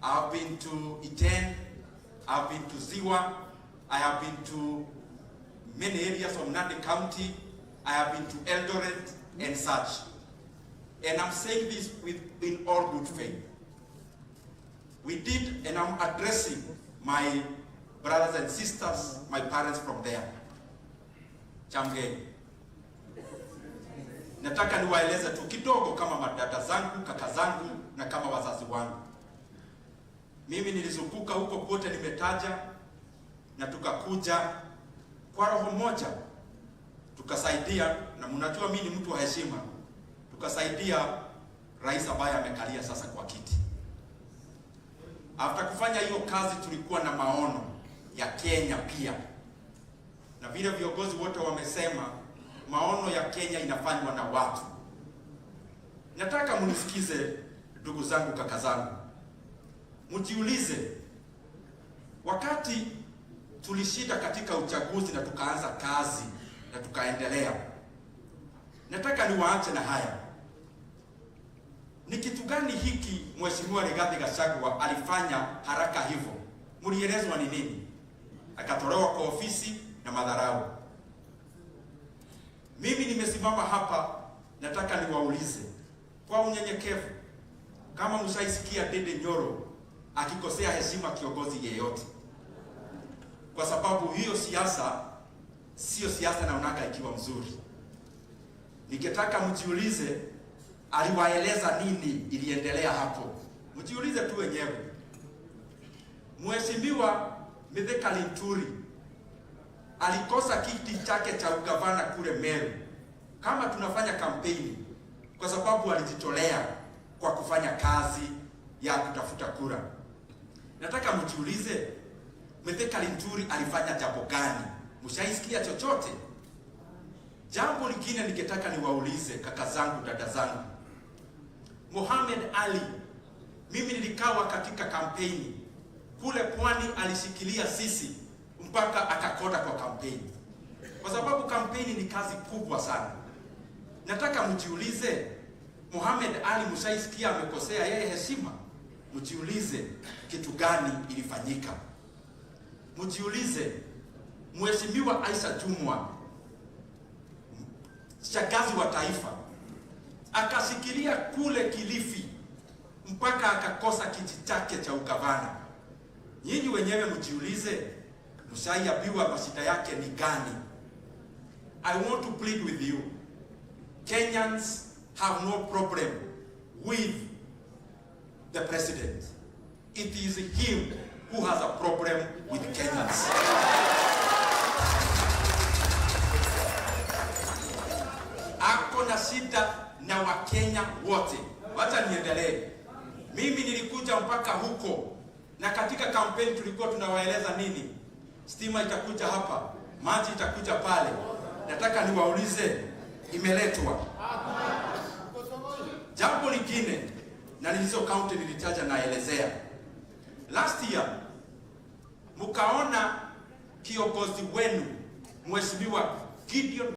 I've been to Iten, I've been to Ziwa, I have been to many areas of Nandi County, I have been to Eldoret and such. And I'm saying this in all good faith. We did, and I'm addressing my brothers and sisters, my parents from there. Chamgeni. Nataka niwaeleze tu kidogo kama madada zangu, kaka zangu na kama wazazi wangu. Mimi nilizunguka huko kote nimetaja, na tukakuja kwa roho moja. Tukasaidia, na mnajua mimi ni mtu wa heshima. Tukasaidia rais ambaye amekalia sasa kwa kiti. After kufanya hiyo kazi tulikuwa na maono ya Kenya pia. Na vile viongozi wote wamesema maono ya Kenya inafanywa na watu. Nataka munisikize ndugu zangu, kaka zangu. Mjiulize, wakati tulishinda katika uchaguzi na tukaanza kazi na tukaendelea. Nataka niwaache na haya. Ni kitu gani hiki Mheshimiwa Rigathi Gachagua alifanya haraka hivyo? Mlielezwa ni nini? Akatolewa kwa ofisi na madharau. Mimi nimesimama hapa, nataka niwaulize kwa unyenyekevu, kama mshaisikia Ndindi Nyoro akikosea heshima kiongozi yeyote? Kwa sababu hiyo siasa sio siasa, naonaka ikiwa mzuri. Nikitaka mjiulize aliwaeleza nini iliendelea hapo. Mjiulize tu wenyewe. Mheshimiwa Mithika Linturi alikosa kiti chake cha ugavana kule Meru kama tunafanya kampeni, kwa sababu alijitolea kwa kufanya kazi ya kutafuta kura. Nataka mjiulize, Mithika Linturi alifanya jambo gani? Mshaisikia chochote? Jambo lingine ningetaka niwaulize kaka zangu, dada zangu. Mohamed Ali, mimi nilikawa katika kampeni kule Pwani, alishikilia sisi mpaka akakoda kwa kampeni, kwa sababu kampeni ni kazi kubwa sana. Nataka mjiulize, Mohamed Ali mshaisikia amekosea yeye heshima? Mjiulize kitu gani ilifanyika. Mjiulize, Mheshimiwa Aisha Jumwa, shagazi wa taifa, akashikilia kule Kilifi mpaka akakosa kiti chake cha ugavana. Nyinyi wenyewe mjiulize, mshaiambiwa mashida yake ni gani? I want to plead with you. Kenyans have no problem with the president. It is him who has a problem with Kenyans. Ako na shida na Wakenya wote. Wacha niendelee. Mimi nilikuja mpaka huko, na katika kampeni tulikuwa tunawaeleza nini? Stima itakuja hapa, maji itakuja pale. Nataka niwaulize, imeletwa? Jambo lingine, na hizo county nilitaja naelezea. Last year mkaona kiongozi wenu Mheshimiwa Gideon